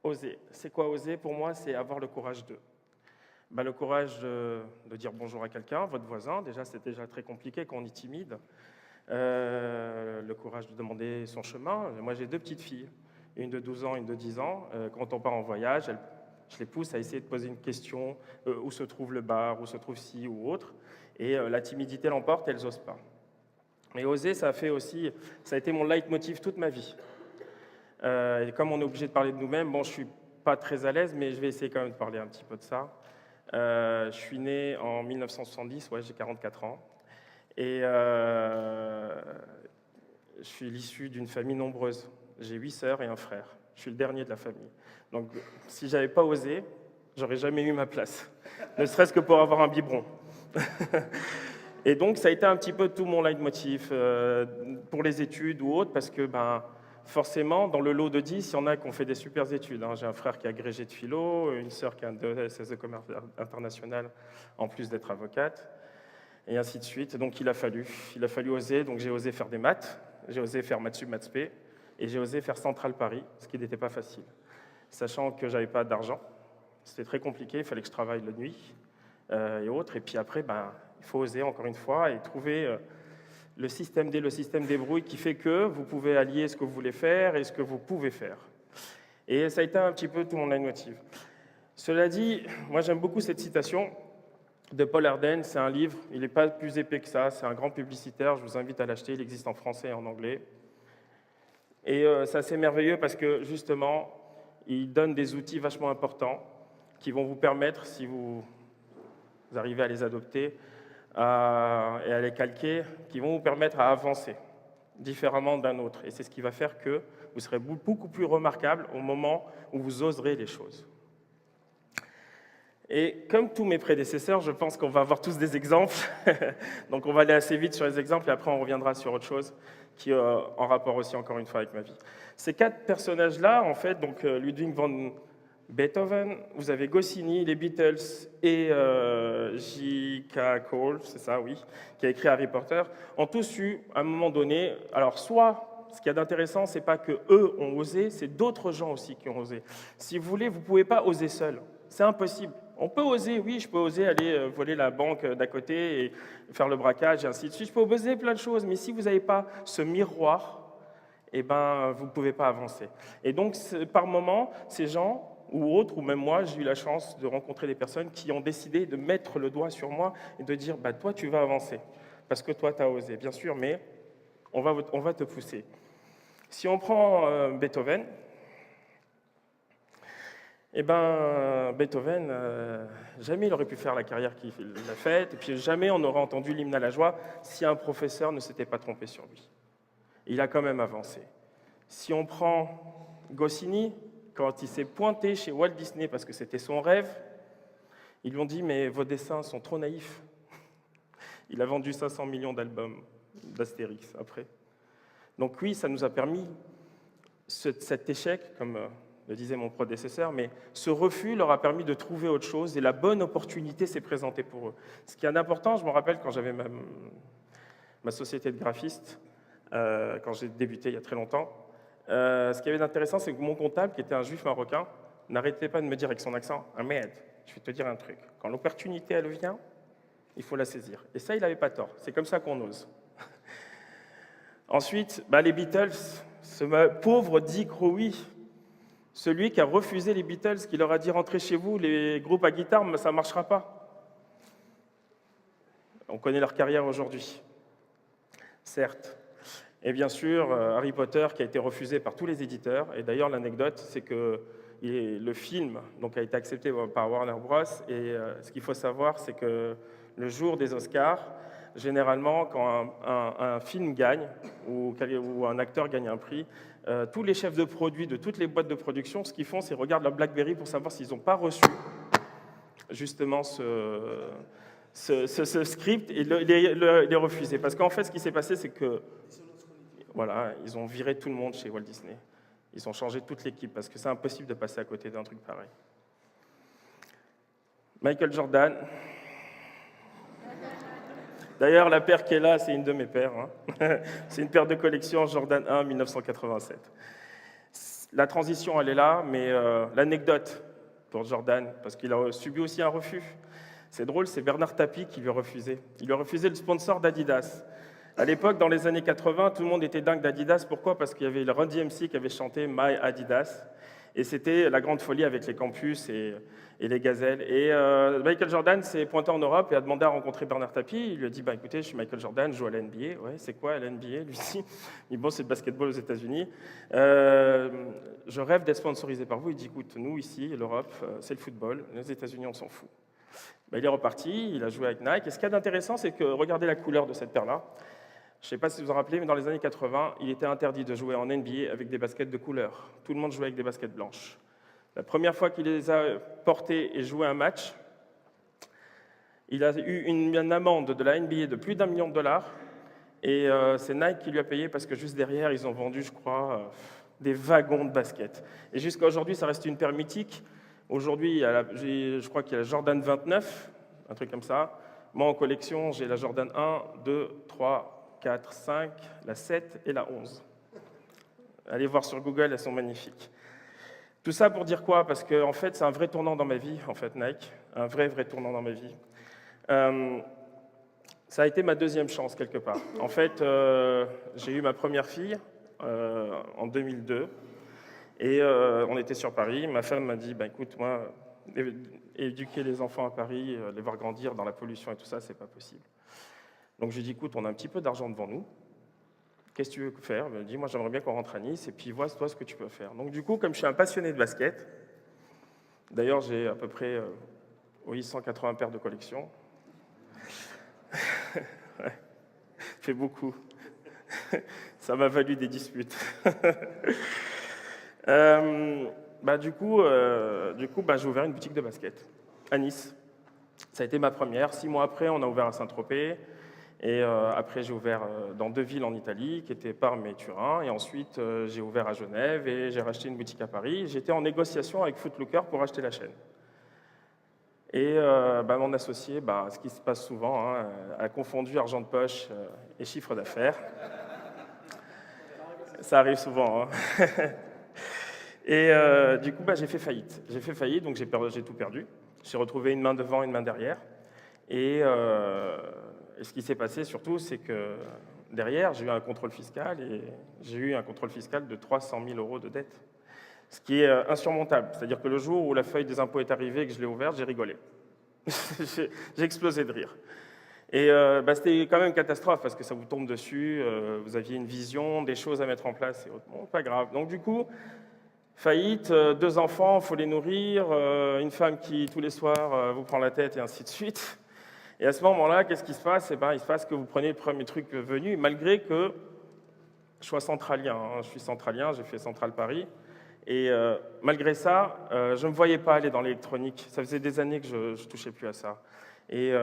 Oser. C'est quoi oser? Pour moi, c'est avoir le courage de. Le courage de dire bonjour à quelqu'un, votre voisin. Déjà, c'est déjà très compliqué quand on est timide. Le courage de demander son chemin. Moi, j'ai 2 petites filles, une de 12 ans, une de 10 ans. Quand on part en voyage, je les pousse à essayer de poser une question, où se trouve le bar, où se trouve ci ou autre. Et la timidité l'emporte, elles n'osent pas. Mais oser, ça a été mon leitmotiv toute ma vie. Et comme on est obligé de parler de nous-mêmes, bon, je ne suis pas très à l'aise, mais je vais essayer quand même de parler un petit peu de ça. Je suis né en 1970, ouais, j'ai 44 ans. Et je suis l'issue d'une famille nombreuse. J'ai 8 sœurs et un frère. Je suis le dernier de la famille. Donc, si je n'avais pas osé, j'aurais jamais eu ma place. Ne serait-ce que pour avoir un biberon. Et donc, ça a été un petit peu tout mon leitmotiv pour les études ou autres, parce que forcément, dans le lot de 10, il y en a qui ont fait des super études. J'ai un frère qui est agrégé de philo, une sœur qui a un DESS de commerce international, en plus d'être avocate, et ainsi de suite. Donc, il a fallu oser. Donc, j'ai osé faire des maths, j'ai osé faire maths sup, maths spé, et j'ai osé faire Centrale Paris, ce qui n'était pas facile. Sachant que j'avais pas d'argent, c'était très compliqué, il fallait que je travaille la nuit et autres. Et puis après, il faut oser encore une fois et trouver le système D, le système débrouille qui fait que vous pouvez allier ce que vous voulez faire et ce que vous pouvez faire. Et ça a été un petit peu tout mon leitmotiv. Cela dit, moi j'aime beaucoup cette citation de Paul Erdős. C'est un livre, il n'est pas plus épais que ça, c'est un grand publicitaire, je vous invite à l'acheter, il existe en français et en anglais. Et c'est assez merveilleux parce que justement, il donne des outils vachement importants qui vont vous permettre, si vous arrivez à les adopter et à les calquer, qui vont vous permettre à avancer différemment d'un autre. Et c'est ce qui va faire que vous serez beaucoup plus remarquable au moment où vous oserez les choses. Et comme tous mes prédécesseurs, je pense qu'on va avoir tous des exemples. Donc on va aller assez vite sur les exemples et après on reviendra sur autre chose qui est en rapport aussi encore une fois avec ma vie. Ces 4 personnages-là, en fait, donc Ludwig van Beethoven, vous avez Goscinny, les Beatles et J.K. Cole, c'est ça, oui, qui a écrit Harry Potter, ont tous eu, à un moment donné, alors soit, ce qu'il y a d'intéressant, c'est pas que eux ont osé, c'est d'autres gens aussi qui ont osé. Si vous voulez, vous pouvez pas oser seul, c'est impossible. On peut oser, oui, je peux oser aller voler la banque d'à côté et faire le braquage et ainsi de suite, je peux oser plein de choses, mais si vous n'avez pas ce miroir, vous ne pouvez pas avancer. Et donc, par moment, ces gens ou autres, ou même moi, j'ai eu la chance de rencontrer des personnes qui ont décidé de mettre le doigt sur moi et de dire « toi, tu vas avancer, parce que toi, tu as osé, bien sûr, mais on va te pousser ». Si on prend Beethoven, Beethoven, jamais il aurait pu faire la carrière qu'il a faite, et puis jamais on n'aurait entendu l'hymne à la joie si un professeur ne s'était pas trompé sur lui. Il a quand même avancé. Si on prend Goscinny, quand il s'est pointé chez Walt Disney parce que c'était son rêve, ils lui ont dit « mais vos dessins sont trop naïfs ». Il a vendu 500 millions d'albums d'Astérix après. Donc oui, ça nous a permis cet échec, comme le disait mon prédécesseur, mais ce refus leur a permis de trouver autre chose et la bonne opportunité s'est présentée pour eux. Ce qui est important, je me rappelle quand j'avais ma société de graphiste, quand j'ai débuté il y a très longtemps, ce qui avait d'intéressant, c'est que mon comptable, qui était un juif marocain, n'arrêtait pas de me dire avec son accent « Ahmed, je vais te dire un truc, quand l'opportunité elle vient, il faut la saisir ». Et ça, il n'avait pas tort, c'est comme ça qu'on ose. Ensuite, les Beatles, ce pauvre Dick Rowe, celui qui a refusé les Beatles, qui leur a dit « rentrez chez vous, les groupes à guitare, ça ne marchera pas ». On connaît leur carrière aujourd'hui, certes. Et bien sûr, Harry Potter qui a été refusé par tous les éditeurs. Et d'ailleurs, l'anecdote, c'est que le film a été accepté par Warner Bros. Et ce qu'il faut savoir, c'est que le jour des Oscars, généralement, quand un film gagne ou un acteur gagne un prix, tous les chefs de produits de toutes les boîtes de production, ce qu'ils font, c'est regardent leur BlackBerry pour savoir s'ils n'ont pas reçu justement ce script et les refuser. Parce qu'en fait, ce qui s'est passé, c'est que voilà, ils ont viré tout le monde chez Walt Disney. Ils ont changé toute l'équipe parce que c'est impossible de passer à côté d'un truc pareil. Michael Jordan. D'ailleurs, la paire qui est là, c'est une de mes paires. C'est une paire de collection Jordan 1 1987. La transition, elle est là, mais l'anecdote pour Jordan, parce qu'il a subi aussi un refus. C'est drôle, c'est Bernard Tapie qui lui a refusé. Il lui a refusé le sponsor d'Adidas. À l'époque, dans les années 80, tout le monde était dingue d'Adidas. Pourquoi? Parce qu'il y avait le Run DMC qui avait chanté My Adidas. Et c'était la grande folie avec les campus et les gazelles. Et Michael Jordan s'est pointé en Europe et a demandé à rencontrer Bernard Tapie. Il lui a dit, écoutez, je suis Michael Jordan, je joue à la NBA. Ouais, c'est quoi la NBA? Lui dit, bon, c'est le basketball aux États-Unis. Je rêve d'être sponsorisé par vous. Il dit, écoute, nous ici, l'Europe, c'est le football. Les États-Unis, on s'en fout. Il est reparti, il a joué avec Nike. Et ce qu'il y a d'intéressant, c'est que regardez la couleur de cette paire-là. Je ne sais pas si vous vous en rappelez, mais dans les années 80, il était interdit de jouer en NBA avec des baskets de couleur. Tout le monde jouait avec des baskets blanches. La première fois qu'il les a portées et joué un match, il a eu une amende de la NBA de plus d'1 million de dollars. Et c'est Nike qui lui a payé parce que juste derrière, ils ont vendu, je crois, des wagons de baskets. Et jusqu'à aujourd'hui, ça reste une paire mythique. Aujourd'hui, je crois qu'il y a la Jordan 29, un truc comme ça. Moi, en collection, j'ai la Jordan 1, 2, 3, 4, 5, la 7 et la 11. Allez voir sur Google, elles sont magnifiques. Tout ça pour dire quoi? Parce que en fait, c'est un vrai tournant dans ma vie, en fait, Nike. Un vrai tournant dans ma vie. Ça a été ma deuxième chance, quelque part. En fait, j'ai eu ma première fille en 2002. Et on était sur Paris. Ma femme m'a dit, écoute, moi, éduquer les enfants à Paris, les voir grandir dans la pollution et tout ça, c'est pas possible. Donc je lui ai dit, écoute, on a un petit peu d'argent devant nous. Qu'est-ce que tu veux faire? Elle me dit, moi, j'aimerais bien qu'on rentre à Nice, et puis vois toi ce que tu peux faire. Donc du coup, comme je suis un passionné de basket, d'ailleurs, j'ai à peu près 180 paires de collection. Ouais, fait beaucoup. Ça m'a valu des disputes. Du coup, j'ai ouvert une boutique de basket à Nice. Ça a été ma première. 6 mois après, on a ouvert à Saint-Tropez. Et après, j'ai ouvert dans 2 villes en Italie, qui étaient Parme et Turin. Et ensuite, j'ai ouvert à Genève et j'ai racheté une boutique à Paris. J'étais en négociation avec Foot Locker pour acheter la chaîne. Et mon associé, ce qui se passe souvent, a confondu argent de poche et chiffre d'affaires. Ça arrive souvent. Et du coup, j'ai fait faillite. J'ai fait faillite, donc j'ai tout perdu. J'ai retrouvé une main devant, une main derrière. Et ce qui s'est passé surtout, c'est que derrière, j'ai eu un contrôle fiscal et j'ai eu un contrôle fiscal de 300 000 € de dette. Ce qui est insurmontable. C'est-à-dire que le jour où la feuille des impôts est arrivée et que je l'ai ouverte, j'ai rigolé. J'ai explosé de rire. Et c'était quand même une catastrophe parce que ça vous tombe dessus, vous aviez une vision, des choses à mettre en place. Et bon, pas grave. Donc du coup, faillite, 2 enfants, il faut les nourrir, une femme qui tous les soirs vous prend la tête et ainsi de suite. Et à ce moment-là, qu'est-ce qui se passe? Il se passe que vous prenez le premier truc venu, malgré que je sois centralien. Je suis centralien, j'ai fait Centrale Paris. Et malgré ça, je ne me voyais pas aller dans l'électronique. Ça faisait des années que je ne touchais plus à ça. Et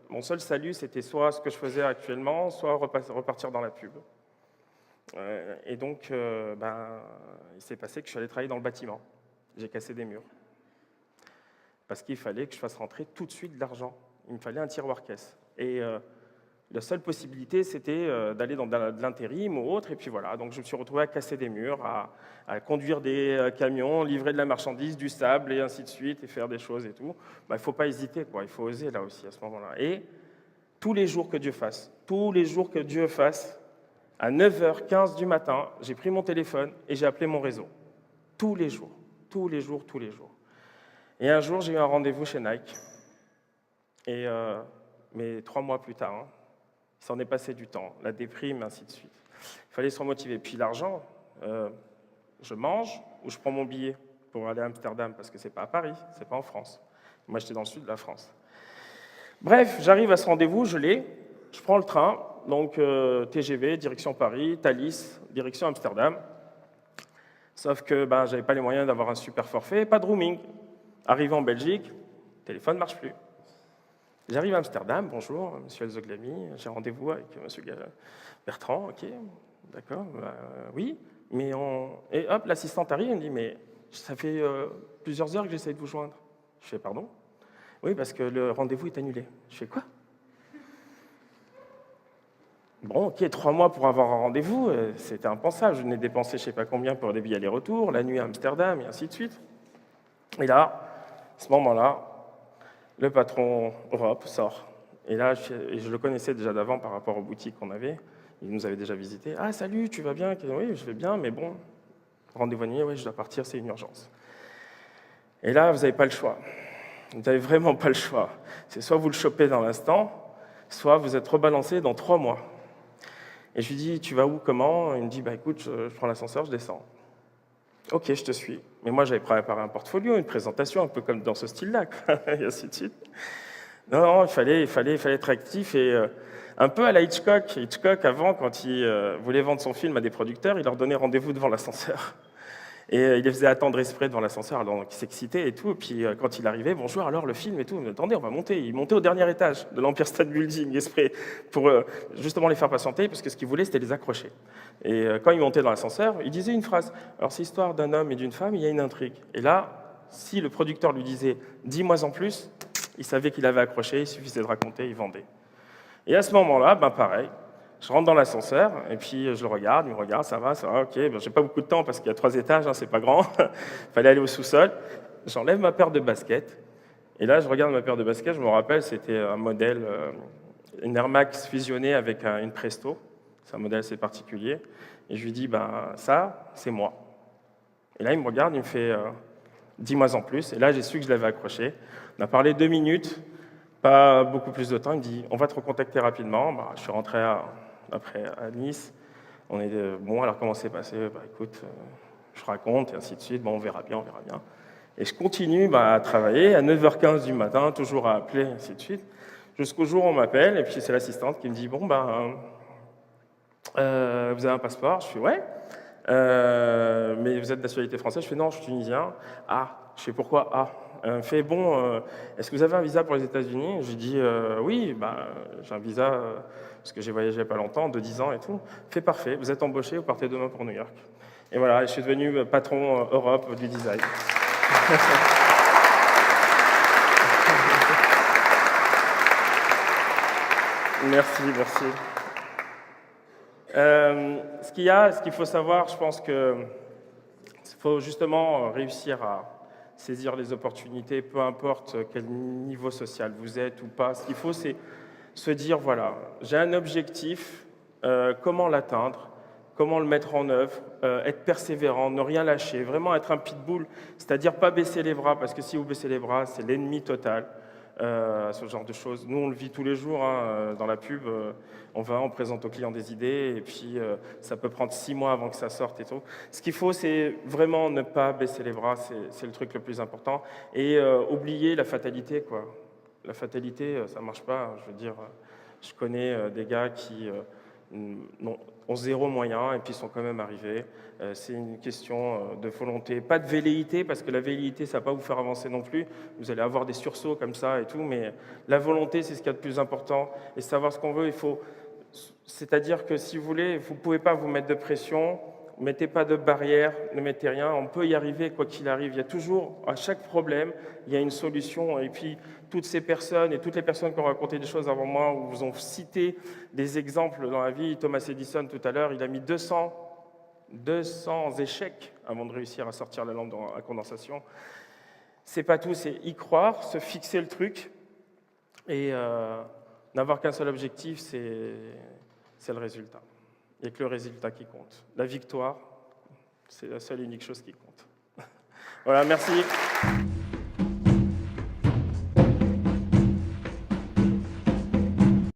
mon seul salut, c'était soit ce que je faisais actuellement, soit repartir dans la pub. Et donc, il s'est passé que je suis allé travailler dans le bâtiment. J'ai cassé des murs. Parce qu'il fallait que je fasse rentrer tout de suite de l'argent. Il me fallait un tiroir caisse. Et la seule possibilité, c'était d'aller dans de l'intérim ou autre. Et puis voilà, donc je me suis retrouvé à casser des murs, à conduire des camions, livrer de la marchandise, du sable et ainsi de suite, et faire des choses et tout. Il ne faut pas hésiter, quoi. Il faut oser là aussi à ce moment-là. Et tous les jours que Dieu fasse, à 9h15 du matin, j'ai pris mon téléphone et j'ai appelé mon réseau. Tous les jours. Et un jour, j'ai eu un rendez-vous chez Nike. Et, mais 3 mois plus tard, il s'en est passé du temps, la déprime, ainsi de suite. Il fallait se remotiver. Puis l'argent, je mange ou je prends mon billet pour aller à Amsterdam, parce que c'est pas à Paris, c'est pas en France. Moi, j'étais dans le sud de la France. Bref, j'arrive à ce rendez-vous, je prends le train, donc TGV, direction Paris, Thalys, direction Amsterdam. Sauf que j'avais pas les moyens d'avoir un super forfait, pas de roaming. Arrivé en Belgique, le téléphone ne marche plus. J'arrive à Amsterdam, bonjour, monsieur Elzoglami, j'ai rendez-vous avec monsieur Bertrand, ok, d'accord, oui, mais Et hop, l'assistante arrive, elle me dit, mais ça fait plusieurs heures que j'essaie de vous joindre. Je fais, pardon? Oui, parce que le rendez-vous est annulé. Je fais, quoi? Bon, ok, 3 mois pour avoir un rendez-vous, c'était impensable. Je venais dépenser je ne sais pas combien pour des billets aller-retour, la nuit à Amsterdam, et ainsi de suite. Et là, à ce moment-là, le patron Europe sort. Et là, je le connaissais déjà d'avant par rapport aux boutiques qu'on avait. Il nous avait déjà visité. Ah, salut, tu vas bien? Oui, je vais bien, mais bon, rendez-vous annulé, oui, je dois partir, c'est une urgence. Et là, vous n'avez pas le choix. Vous n'avez vraiment pas le choix. C'est soit vous le chopez dans l'instant, soit vous êtes rebalancé dans 3 mois. Et je lui dis, tu vas où, comment? Il me dit, bah écoute, je prends l'ascenseur, je descends. Ok, je te suis. Mais moi, j'avais préparé un portfolio, une présentation, un peu comme dans ce style-là, et ainsi de suite. Non, il fallait être actif, et un peu à la Hitchcock. Hitchcock, avant, quand il voulait vendre son film à des producteurs, il leur donnait rendez-vous devant l'ascenseur. Et il les faisait attendre exprès devant l'ascenseur, alors ils s'excitaient et tout. Et puis quand il arrivait, bonjour, alors le film et tout. Mais attendez, on va monter. Il montait au dernier étage de l'Empire State Building exprès pour justement les faire patienter, parce que ce qu'il voulait, c'était les accrocher. Et quand il montait dans l'ascenseur, il disait une phrase. Alors c'est l'histoire d'un homme et d'une femme, il y a une intrigue. Et là, si le producteur lui disait 10 mois en plus, il savait qu'il avait accroché, il suffisait de raconter, il vendait. Et à ce moment-là, ben pareil. Je rentre dans l'ascenseur, et puis je le regarde, il me regarde, ça va, ok, ben, j'ai pas beaucoup de temps parce qu'il y a 3 étages, hein, c'est pas grand, il fallait aller au sous-sol. J'enlève ma paire de baskets, et là je regarde ma paire de baskets, je me rappelle, c'était un modèle, une Air Max fusionnée avec une Presto, c'est un modèle assez particulier, et je lui dis, ben ça, c'est moi. Et là il me regarde, il me fait 10 mois en plus, et là j'ai su que je l'avais accroché. On a parlé 2 minutes, pas beaucoup plus de temps, il me dit, on va te recontacter rapidement. Bah, je suis rentré après à Nice, on est bon, alors comment c'est passé? Bah écoute, je raconte et ainsi de suite, bon, on verra bien. Et je continue à travailler à 9h15 du matin, toujours à appeler, ainsi de suite, jusqu'au jour où on m'appelle, et puis c'est l'assistante qui me dit, bon, vous avez un passeport? Je fais, ouais. Mais vous êtes de nationalité française? Je fais, non, je suis tunisien. Ah, je fais, pourquoi? Ah. Elle me fait, bon, est-ce que vous avez un visa pour les États-Unis? Je lui dis, oui, j'ai un visa, parce que j'ai voyagé il n'y a pas longtemps, de 10 ans et tout. Fait, parfait, vous êtes embauché, vous partez demain pour New York. Et voilà, je suis devenu patron Europe du design. Merci. Ce qu'il faut savoir, je pense qu'il faut justement réussir à saisir les opportunités, peu importe quel niveau social vous êtes ou pas. Ce qu'il faut, c'est se dire, voilà, j'ai un objectif, comment l'atteindre, comment le mettre en œuvre, être persévérant, ne rien lâcher, vraiment être un pitbull, c'est-à-dire pas baisser les bras, parce que si vous baissez les bras, c'est l'ennemi total. Ce genre de choses. Nous, on le vit tous les jours, hein, dans la pub. On présente aux clients des idées, et puis ça peut prendre 6 mois avant que ça sorte et tout. Ce qu'il faut, c'est vraiment ne pas baisser les bras, c'est le truc le plus important. Et oublier la fatalité, quoi. La fatalité, ça ne marche pas. Je veux dire, je connais des gars qui ont 0 moyen et puis sont quand même arrivés. C'est une question de volonté, pas de velléité, parce que la velléité, ça ne va pas vous faire avancer non plus. Vous allez avoir des sursauts comme ça et tout, mais la volonté, c'est ce qu'il y a de plus important. Et savoir ce qu'on veut, c'est-à-dire que si vous voulez, vous ne pouvez pas vous mettre de pression, ne mettez pas de barrière, ne mettez rien, on peut y arriver quoi qu'il arrive. Il y a toujours, à chaque problème, il y a une solution. Et puis, toutes ces personnes et toutes les personnes qui ont raconté des choses avant moi, ou vous ont cité des exemples dans la vie, Thomas Edison tout à l'heure, il a mis 200 échecs avant de réussir à sortir la lampe à condensation. C'est pas tout, c'est y croire, se fixer le truc, et n'avoir qu'un seul objectif, c'est le résultat. Il n'y a que le résultat qui compte. La victoire, c'est la seule et unique chose qui compte. Voilà, merci.